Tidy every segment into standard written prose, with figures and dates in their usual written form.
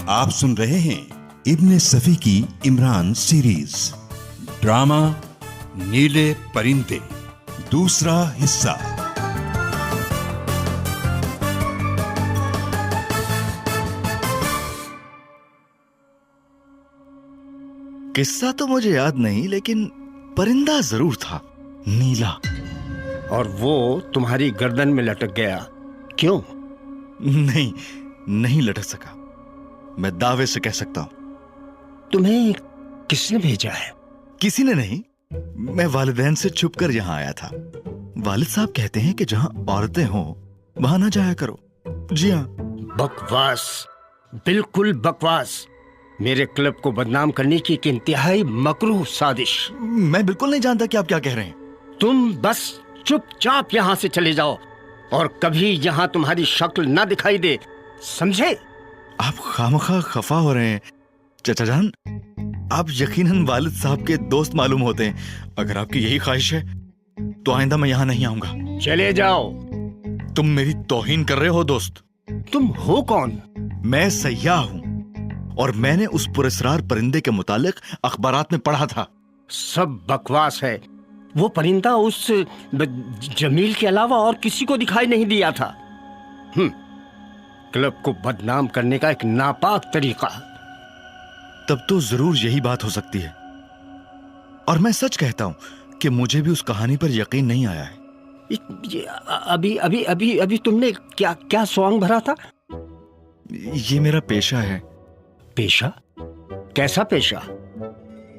आप सुन रहे हैं इब्ने सफी की इमरान सीरीज ड्रामा नीले परिंदे, दूसरा हिस्सा। किस्सा तो मुझे याद नहीं, लेकिन परिंदा जरूर था, नीला। और वो तुम्हारी गर्दन में लटक गया, क्यों? नहीं लटक सका। मैं दावे से कह सकता हूं। तुम्हें किसने भेजा है? किसी ने नहीं, मैं वालिदैन से छुपकर यहां आया था। वालिद साहब कहते हैं कि जहां औरतें हों वहां ना जाया करो। जी हाँ। बकवास, बिल्कुल बकवास। मेरे क्लब को बदनाम करने की एक इंतहाई मकरूह साजिश। मैं बिल्कुल नहीं जानता कि आप क्या कह रहे हैं। तुम बस चुपचाप यहाँ से चले जाओ और कभी यहाँ तुम्हारी शक्ल ना दिखाई दे, समझे? आप खामखा खफा हो रहे हैं चाचा जान। आप यकीनन वालिद साहब के दोस्त मालूम होते हैं। अगर आपकी यही ख्वाहिश है तो आइंदा मैं यहाँ नहीं आऊंगा। चले जाओ। तुम मेरी तौहीन कर रहे हो दोस्त। तुम हो कौन? मैं सयाह हूँ और मैंने उस पुरस्कार परिंदे के मुतालिक अखबारात में पढ़ा था। सब बकवास है। वो परिंदा उस जमील के अलावा और किसी को दिखाई नहीं दिया था। क्लब को बदनाम करने का एक नापाक तरीका। तब तो जरूर यही बात हो सकती है। और मैं सच कहता हूं कि मुझे भी उस कहानी पर यकीन नहीं आया है। अभी अभी अभी अभी तुमने क्या क्या सॉन्ग भरा था? ये मेरा पेशा है। पेशा? कैसा पेशा?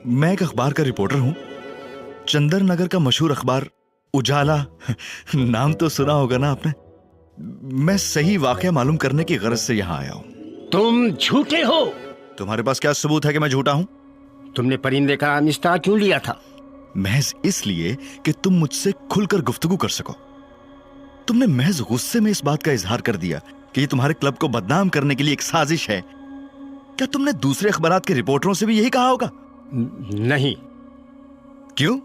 मैं एक अखबार का रिपोर्टर हूं। चंदर नगर का मशहूर अखबार उजाला नाम तो सुना होगा ना आपने। मैं सही वाकया मालूम करने की गरज से यहां आया हूं। तुम झूठे हो। तुम्हारे पास क्या सबूत है कि मैं झूठा हूं? तुमने परिंदे का निस्तार क्यों लिया था? महज इसलिए कि तुम मुझसे खुलकर गुफ्तगू कर सको। तुमने महज गुस्से में इस बात का इजहार कर दिया कि ये तुम्हारे क्लब को बदनाम करने के लिए एक साजिश है। क्या तुमने दूसरे अखबारात के रिपोर्टरों से भी यही कहा होगा? नहीं। क्यों?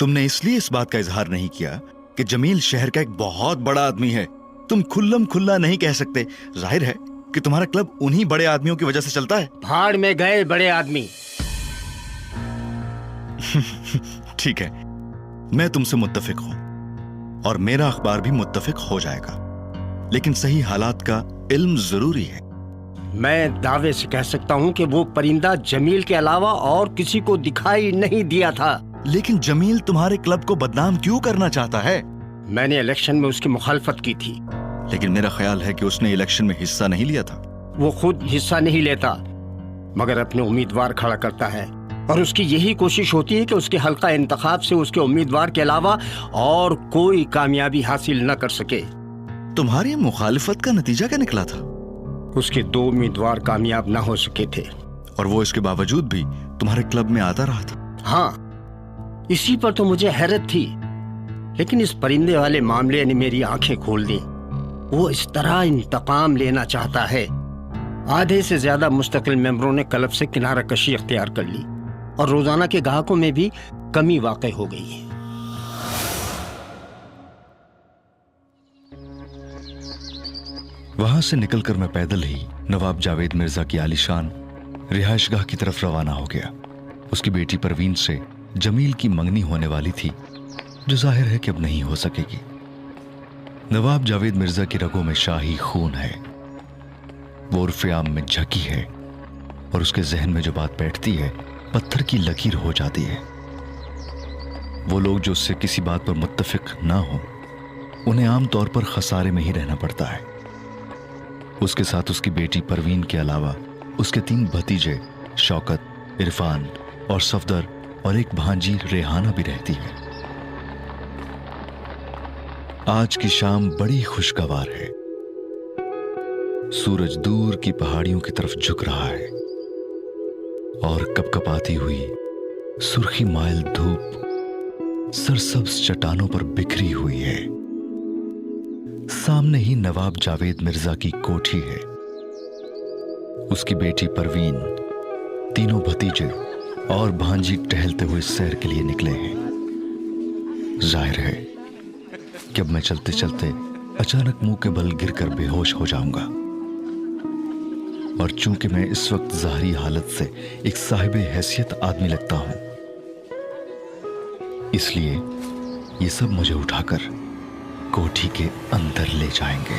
तुमने इसलिए इस बात का इजहार नहीं किया कि जमील शहर का एक बहुत बड़ा आदमी है। तुम खुल्लम खुल्ला नहीं कह सकते। जाहिर है कि तुम्हारा क्लब उन्हीं बड़े आदमियों की वजह से चलता है। भाड़ में गए बड़े आदमी। ठीक है, मैं तुमसे मुत्तफिक हूं और मेरा अखबार भी मुत्तफिक हो जाएगा, लेकिन सही हालात का इल्म जरूरी है। मैं दावे से कह सकता हूं कि वो परिंदा जमील के अलावा और किसी को दिखाई नहीं दिया था। लेकिन जमील तुम्हारे क्लब को बदनाम क्यों करना चाहता है? मैंने इलेक्शन में उसकी मुखालफत की थी। लेकिन मेरा ख्याल है कि उसने इलेक्शन में हिस्सा नहीं लिया था। वो खुद हिस्सा नहीं लेता, मगर अपने उम्मीदवार खड़ा करता है और उसकी यही कोशिश होती है कि उसके हल्का इंतखाब से उसके उम्मीदवार के अलावा और कोई कामयाबी हासिल न कर सके। तुम्हारी मुखालिफत का नतीजा क्या निकला था? उसके 2 उम्मीदवार कामयाब न हो सके थे। और वो इसके बावजूद भी तुम्हारे क्लब में आता रहा था। हाँ, इसी पर तो मुझे हैरत थी। लेकिन इस परिंदे वाले मामले ने मेरी आंखें खोल दी। वो इस तरह इंतकाम लेना चाहता है। आधे से ज्यादा मुस्तकिल मेंबरों ने क्लब से किनारा कशी इख्तियार कर ली और रोजाना के ग्राहकों में भी कमी वाक़ई हो गई है। वहां से निकलकर मैं पैदल ही नवाब जावेद मिर्जा की आलीशान रिहायशगाह की तरफ रवाना हो गया। उसकी बेटी परवीन से जमील की मंगनी होने वाली थी, जो जाहिर है कि अब नहीं हो सकेगी। नवाब जावेद मिर्जा की रगों में शाही खून है। वो उर्फ़े आम में झकी है और उसके जहन में जो बात बैठती है पत्थर की लकीर हो जाती है। वो लोग जो उससे किसी बात पर मुत्तफिक ना हो, उन्हें आम तौर पर खसारे में ही रहना पड़ता है। उसके साथ उसकी बेटी परवीन के अलावा उसके 3 भतीजे शौकत, इरफान और सफदर और एक भांजी रेहाना भी रहती है। आज की शाम बड़ी खुशगवार है। सूरज दूर की पहाड़ियों की तरफ झुक रहा है और कपकपाती हुई सुर्खी माइल धूप सरसब्ज चट्टानों पर बिखरी हुई है। सामने ही नवाब जावेद मिर्जा की कोठी है। उसकी बेटी परवीन, तीनों भतीजे और भांजी टहलते हुए सैर के लिए निकले हैं। जाहिर है कि अब मैं चलते चलते अचानक मुंह के बल गिरकर बेहोश हो जाऊंगा। और चूंकि मैं इस वक्त ज़ाहरी हालत से एक साहिब हैसियत आदमी लगता हूं, इसलिए ये सब मुझे उठाकर कोठी के अंदर ले जाएंगे।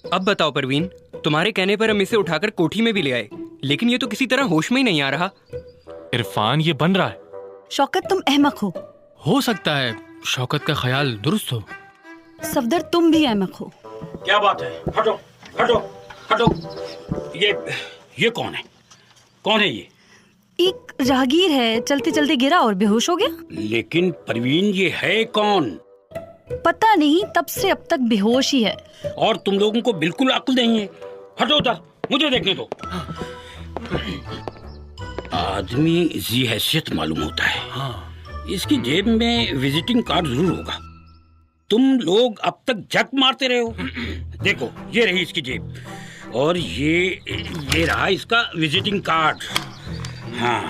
अब बताओ परवीन, तुम्हारे कहने पर हम इसे उठाकर कोठी में भी ले आए, लेकिन ये तो किसी तरह होश में ही नहीं आ रहा। इरफान, ये बन रहा है। शौकत, तुम अहमक हो सकता है शौकत का ख्याल दुरुस्त हो। सफदर, तुम भी अहमक हो। क्या बात है? हटो हटो हटो। ये कौन है? कौन है ये? एक राहगीर है, चलते चलते गिरा और बेहोश हो गया। लेकिन परवीन, ये है कौन? पता नहीं, तब से अब तक बेहोश ही है। और तुम लोगों को बिल्कुल अक्ल नहीं है। हटो उधर, मुझे देखने दो। आदमी जी हैसियत मालूम होता है। हाँ। इसकी जेब में विजिटिंग कार्ड जरूर होगा। तुम लोग अब तक जक मारते रहे हो। देखो, ये रही इसकी जेब, और ये रहा इसका विजिटिंग कार्ड। हाँ।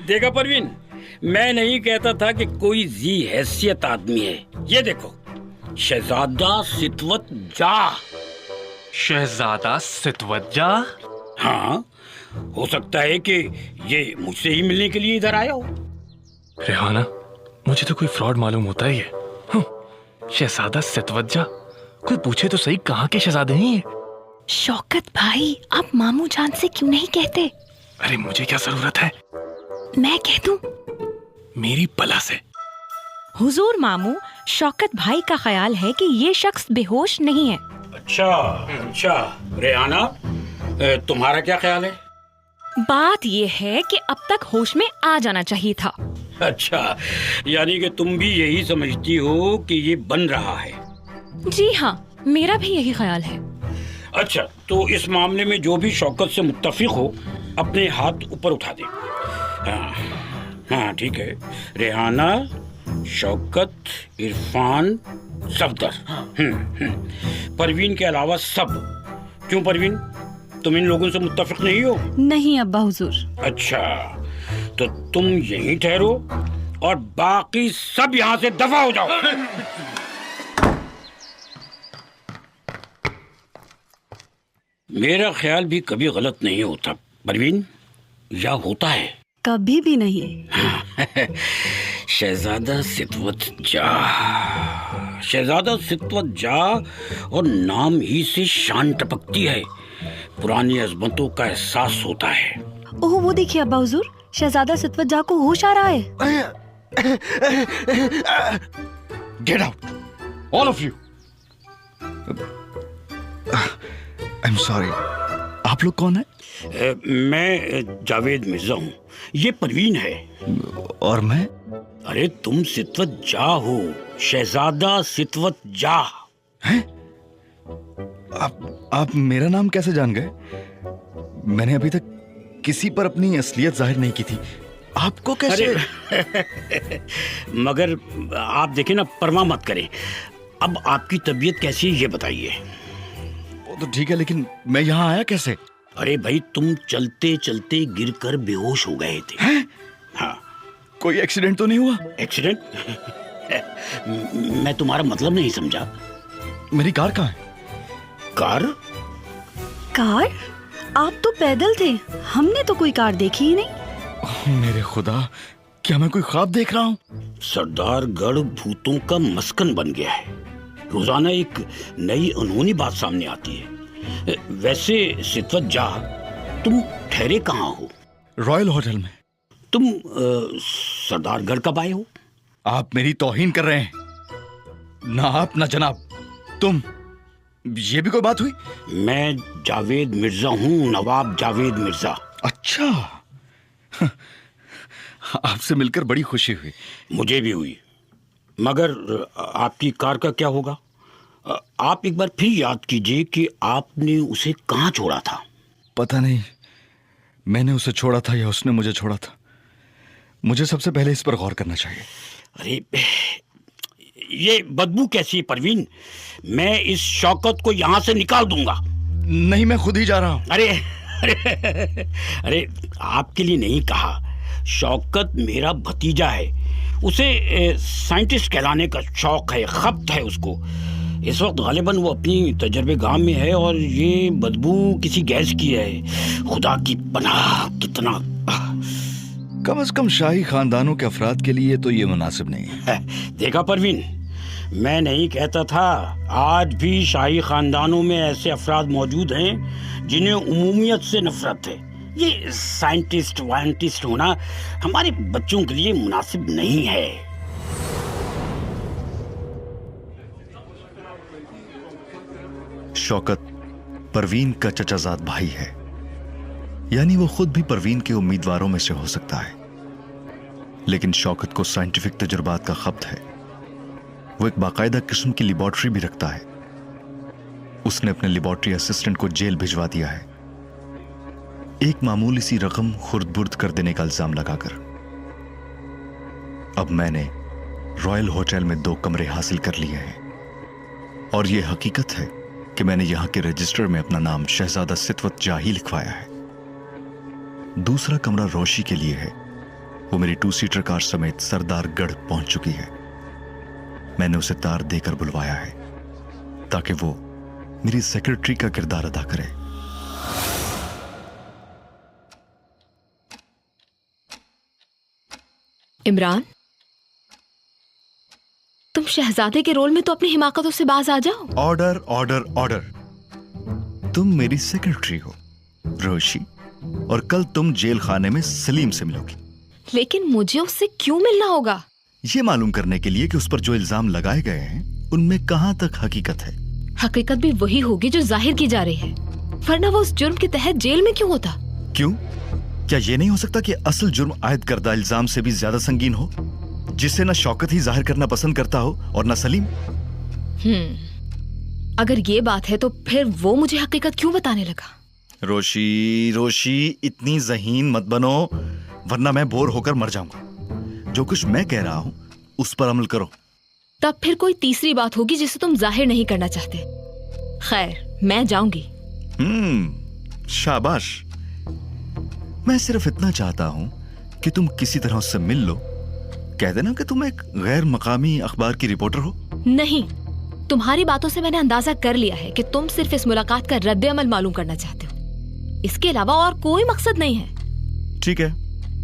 देखा परवीन, मैं नहीं कहता था कि कोई जी हैसियत आदमी है। ये देखो, शहजादा सितवत जा। शहजादा सितवत जा? हाँ, हो सकता है कि ये मुझसे ही मिलने के लिए इधर आया हो। रेहाना, मुझे तो कोई फ्रॉड मालूम होता ही है। शहजादा सितवत जा, कोई पूछे तो सही, कहाँ के शहजादे हैं ये? शौकत भाई, आप मामू जान से क्यों नहीं कहते? अरे मुझे क्या जरूरत है? मैं कह दूं? मेरी बला से। हुजूर मामू, शौकत भाई का ख्याल है कि ये शख्स बेहोश नहीं है। अच्छा, रेहाना, तुम्हारा क्या ख्याल है? बात ये है कि अब तक होश में आ जाना चाहिए था। अच्छा, यानी कि तुम भी यही समझती हो कि ये बन रहा है? जी हाँ, मेरा भी यही ख्याल है। अच्छा, तो इस मामले में जो भी शौकत से मुत्तफिक हो, अपने हाथ ऊपर उठा दे। हाँ, ठीक है। रेहाना, शौकत, इरफान, सफदर, परवीन के अलावा सब। क्यों परवीन, तुम इन लोगों से मुत्तफिक नहीं हो? नहीं अब्बा हुजूर। अच्छा, तो तुम यहीं ठहरो और बाकी सब यहाँ से दफा हो जाओ। मेरा ख्याल भी कभी गलत नहीं होता परवीन, या होता है? कभी भी नहीं। शहजादा सितवत जा, शहजादा सितवत जा, और नाम ही से शान टपकती है, पुरानी अजमतों का एहसास होता है। ओह, वो देखिए अब्बा हुजूर, शहजादा सितवत जा को होश आ रहा है। Get out, all of you. I am sorry, आप लोग कौन है? मैं जावेद मिर्जा हूँ, ये परवीन है। और मैं? अरे तुम सितवत जा हो, शहजादा सितवत जा। हैं? आप मेरा नाम कैसे जान गए? मैंने अभी तक किसी पर अपनी असलियत जाहिर नहीं की थी, आपको कैसे? मगर आप देखें ना, परवाह मत करें। अब आपकी तबीयत कैसी है ये बताइए। वो तो ठीक है, लेकिन मैं यहाँ आया कैसे? अरे भाई, तुम चलते चलते गिरकर बेहोश हो गए थे। हैं? हाँ। कोई एक्सीडेंट तो नहीं हुआ? एक्सीडेंट? मैं तुम्हारा मतलब नहीं समझा। मेरी कार कहाँ है? कार? कार? आप तो पैदल थे, हमने तो कोई कार देखी ही नहीं। मेरे खुदा, क्या मैं कोई ख्वाब देख रहा हूँ? सरदारगढ़ भूतों का मस्कन बन गया है। रोजाना एक नई अनहोनी बात सामने आती है। वैसे सितवत जा, तुम ठहरे कहाँ हो? रॉयल होटल में। तुम सरदारगढ़ कब आए हो? आप मेरी तौहीन कर रहे हैं। ना आप ना जनाब, तुम। ये भी कोई बात हुई? मैं जावेद मिर्जा हूँ, नवाब जावेद मिर्जा। अच्छा, आपसे मिलकर बड़ी खुशी हुई। मुझे भी हुई। मगर आपकी कार का क्या होगा? आप एक बार फिर याद कीजिए कि आपने उसे कहाँ छोड़ा था। पता नहीं, मैंने उसे छोड़ा था या उसने मुझे छोड़ा था। मुझे सबसे पहले इस पर गौर करना चाहिए। अरे, ये बदबू कैसी है परवीन? मैं इस शौकत को यहाँ से निकाल दूंगा। नहीं, मैं खुद ही जा रहा हूँ। अरे, आपके लिए नहीं कहा। शौकत मेरा भतीजा है, उसे साइंटिस्ट कहलाने का शौक है, खपत है उसको। इस वक्त गालिबन वो अपनी तजर्बेगाह में है और ये बदबू किसी गैस की है। खुदा की पनाह, कितना कम से कम शाही खानदानों के अफराद के लिए तो ये मुनासिब नहीं है। देखा परवीन, मैं नहीं कहता था, आज भी शाही खानदानों में ऐसे अफराद मौजूद हैं जिन्हें उमूमियत से नफरत है। ये साइंटिस्ट वाइंटिस्ट होना हमारे बच्चों के लिए मुनासिब नहीं है। शौकत परवीन का चचाजाद भाई है, यानी वो खुद भी परवीन के उम्मीदवारों में से हो सकता है। लेकिन शौकत को साइंटिफिक तजुर्बात का खपत है। वो एक बाकायदा किस्म की लेबोरेटरी भी रखता है। उसने अपने लेबोरेटरी असिस्टेंट को जेल भिजवा दिया है, एक मामूली सी रकम खुर्द-बुर्द कर देने का इल्जाम लगाकर। अब मैंने रॉयल होटल में 2 कमरे हासिल कर लिए हैं और यह हकीकत है कि मैंने यहां के रजिस्टर में अपना नाम शहजादा सितवत जाही लिखवाया है। दूसरा कमरा रोशी के लिए है। वो मेरी 2 सीटर कार समेत सरदारगढ़ पहुंच चुकी है। मैंने उसे तार देकर बुलवाया है ताकि वो मेरी सेक्रेटरी का किरदार अदा करे। इमरान, तुम शहजादे के रोल में तो अपनी हिमाकतों से बाज आ जाओ। Order order order. तुम मेरी सेक्रेटरी हो रोशी, और कल तुम जेल खाने में सलीम से मिलोगी। लेकिन मुझे उससे क्यों मिलना होगा? यह मालूम करने के लिए कि उस पर जो इल्जाम लगाए गए हैं उनमें कहां तक हकीकत है। हकीकत भी वही होगी जो जाहिर की जा रही है, वरना वो उस जुर्म के तहत जेल में क्यों होता? क्यों? क्या यह नहीं हो सकता कि असल जुर्म आयद करदा इल्जाम से भी ज्यादा संगीन हो, जिसे न शौकत ही जाहिर करना पसंद करता हो और न सलीम? अगर ये बात है तो फिर वो मुझे हकीकत क्यों बताने लगा? रोशी इतनी जहीन मत बनो, वरना मैं बोर होकर मर जाऊंगा। जो कुछ मैं कह रहा हूं उस पर अमल करो। तब फिर कोई तीसरी बात होगी जिसे तुम जाहिर नहीं करना चाहते। खैर, मैं जाऊंगी। शाबाश। मैं सिर्फ इतना चाहता हूं कि तुम किसी तरह उससे मिल लो। कह देना कि तुम एक गैर मकामी अखबार की रिपोर्टर हो। नहीं, तुम्हारी बातों से मैंने अंदाजा कर लिया है कि तुम सिर्फ इस मुलाकात का रद्द अमल मालूम करना चाहते हो। इसके अलावा और कोई मकसद नहीं है। ठीक है,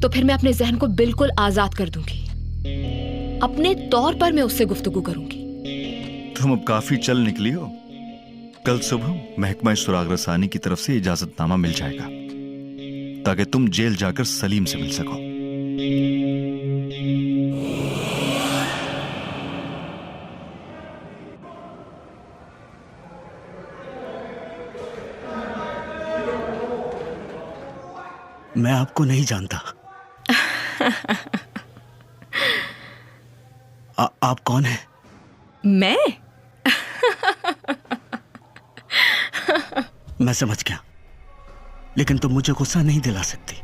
तो फिर मैं अपने जहन को बिल्कुल आजाद कर दूंगी। अपने तौर पर मैं उससे गुफ्तगू करूंगी। तुम अब काफी चल निकली हो। कल सुबह महकमा सुराग रसानी की तरफ से इजाजतनामा मिल जाएगा ताकि तुम जेल जाकर सलीम से मिल सको। मैं आपको नहीं जानता। आप कौन हैं? मैं? मैं समझ गया, लेकिन तुम मुझे गुस्सा नहीं दिला सकती।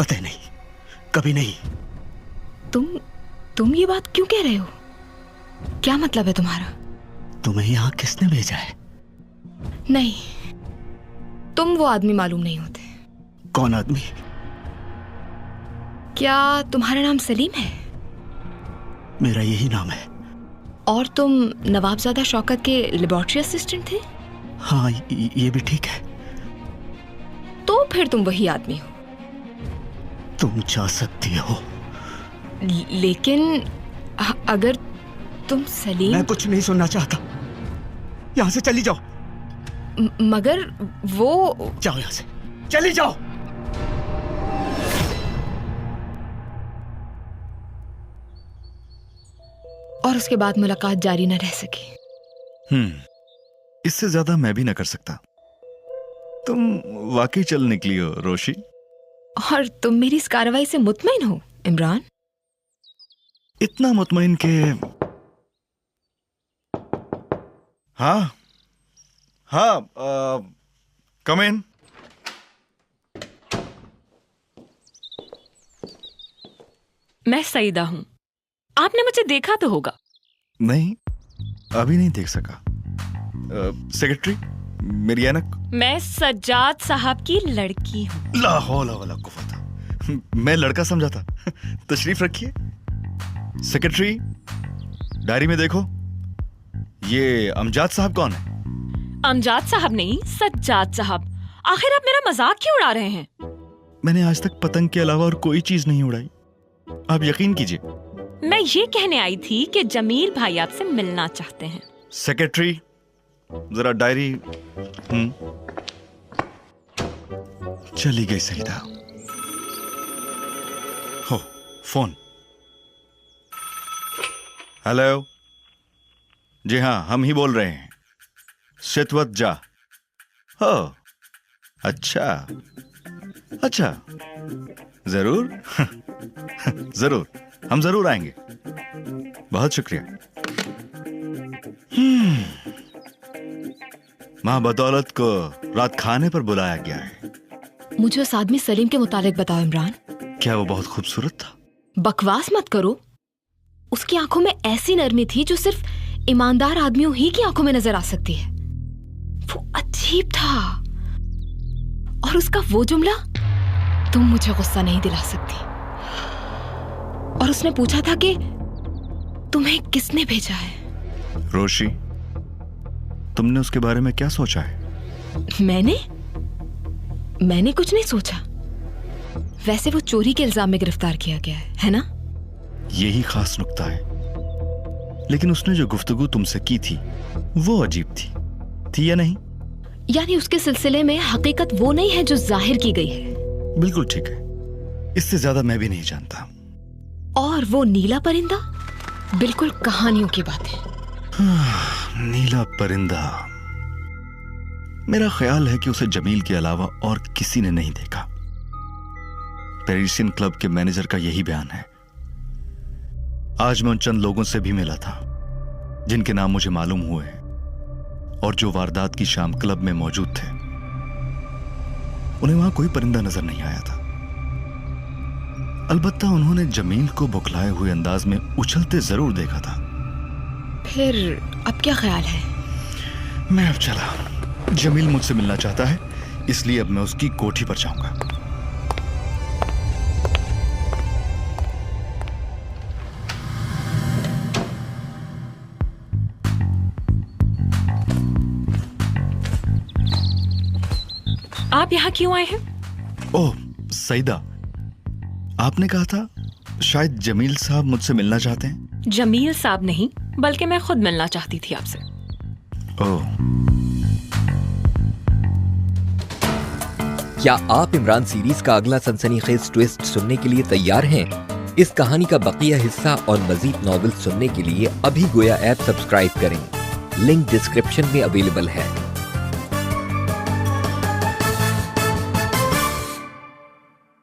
कतई नहीं, कभी नहीं। तुम ये बात क्यों कह रहे हो? क्या मतलब है तुम्हारा? तुम्हें यहाँ किसने भेजा है? नहीं, तुम वो आदमी मालूम नहीं होते। कौन आदमी? क्या तुम्हारा नाम सलीम है? मेरा यही नाम है। और तुम नवाबजादा शौकत के लेबोरेटरी असिस्टेंट थे? हाँ, ये भी ठीक है। तो फिर तुम वही आदमी हो। तुम जा सकती हो, लेकिन अगर तुम सलीम... मैं कुछ नहीं सुनना चाहता। यहाँ से चली जाओ। मगर वो... जाओ यहाँ से, चली जाओ। और उसके बाद मुलाकात जारी न रह सकी। इससे ज्यादा मैं भी न कर सकता। तुम वाकई चल निकली हो रोशी। और तुम मेरी इस कार्रवाई से मुतमईन हो इमरान? इतना मुतमईन के... हाँ, कम इन। मैं सईदा हूं। आपने मुझे देखा तो होगा। नहीं, अभी नहीं देख सका। सेक्रेटरी, मेरी ऐनक। मैं सज्जाद साहब की लड़की हूँ। ला हौला वला कुव्वत। मैं लड़का समझा था। तशरीफ रखिए। सेक्रेटरी, डायरी में देखो, ये अमजाद साहब कौन है? अमजाद साहब नहीं, सज्जाद साहब। आखिर आप मेरा मजाक क्यों उड़ा रहे हैं? मैंने आज तक पतंग के अलावा और कोई चीज नहीं उड़ाई, आप यकीन कीजिए। मैं ये कहने आई थी कि जमील भाई आपसे मिलना चाहते हैं। सेक्रेटरी, जरा डायरी। चली गई सईदा। हो, फोन। हेलो, जी हाँ, हम ही बोल रहे हैं, सितवज्जा। हो, अच्छा अच्छा, जरूर जरूर, हम जरूर आएंगे। बहुत शुक्रिया। मां बदौलत को रात खाने पर बुलाया गया है। मुझे उस आदमी सलीम के मुतालिक बताओ इमरान। क्या वो बहुत खूबसूरत था? बकवास मत करो। उसकी आंखों में ऐसी नरमी थी जो सिर्फ ईमानदार आदमियों ही की आंखों में नजर आ सकती है। वो अजीब था। और उसका वो जुमला, तुम मुझे गुस्सा नहीं दिला सकती। और उसने पूछा था कि तुम्हें किसने भेजा है। रोशी, तुमने उसके बारे में क्या सोचा है? मैंने कुछ नहीं सोचा। वैसे वो चोरी के इल्जाम में गिरफ्तार किया गया है ना? यही खास नुक्ता है। लेकिन उसने जो गुफ्तगू तुमसे की थी वो अजीब थी या नहीं? यानी उसके सिलसिले में हकीकत वो नहीं है जो जाहिर की गई है। बिल्कुल ठीक है, इससे ज्यादा मैं भी नहीं जानता। और वो नीला परिंदा, बिल्कुल कहानियों की बात है। नीला परिंदा, मेरा ख्याल है कि उसे जमील के अलावा और किसी ने नहीं देखा। पेरिसियन क्लब के मैनेजर का यही बयान है। आज मैं उन चंद लोगों से भी मिला था जिनके नाम मुझे मालूम हुए और जो वारदात की शाम क्लब में मौजूद थे। उन्हें वहां कोई परिंदा नजर नहीं आया था। अलबत्ता उन्होंने जमील को बौखलाए हुए अंदाज में उछलते जरूर देखा था। फिर अब क्या ख्याल है? मैं अब चला। जमील मुझसे मिलना चाहता है, इसलिए अब मैं उसकी कोठी पर जाऊंगा। आप यहाँ क्यों आए हैं? ओह सईदा, आपने कहा था शायद जमील साहब मुझसे मिलना चाहते हैं। जमील साहब नहीं, बल्कि मैं खुद मिलना चाहती थी आपसे। ओह, क्या आप इमरान सीरीज का अगला सनसनीखेज ट्विस्ट सुनने के लिए तैयार हैं? इस कहानी का बकिया हिस्सा और मजीद नॉवेल सुनने के लिए अभी गोया ऐप सब्सक्राइब करें। लिंक डिस्क्रिप्शन में अवेलेबल है।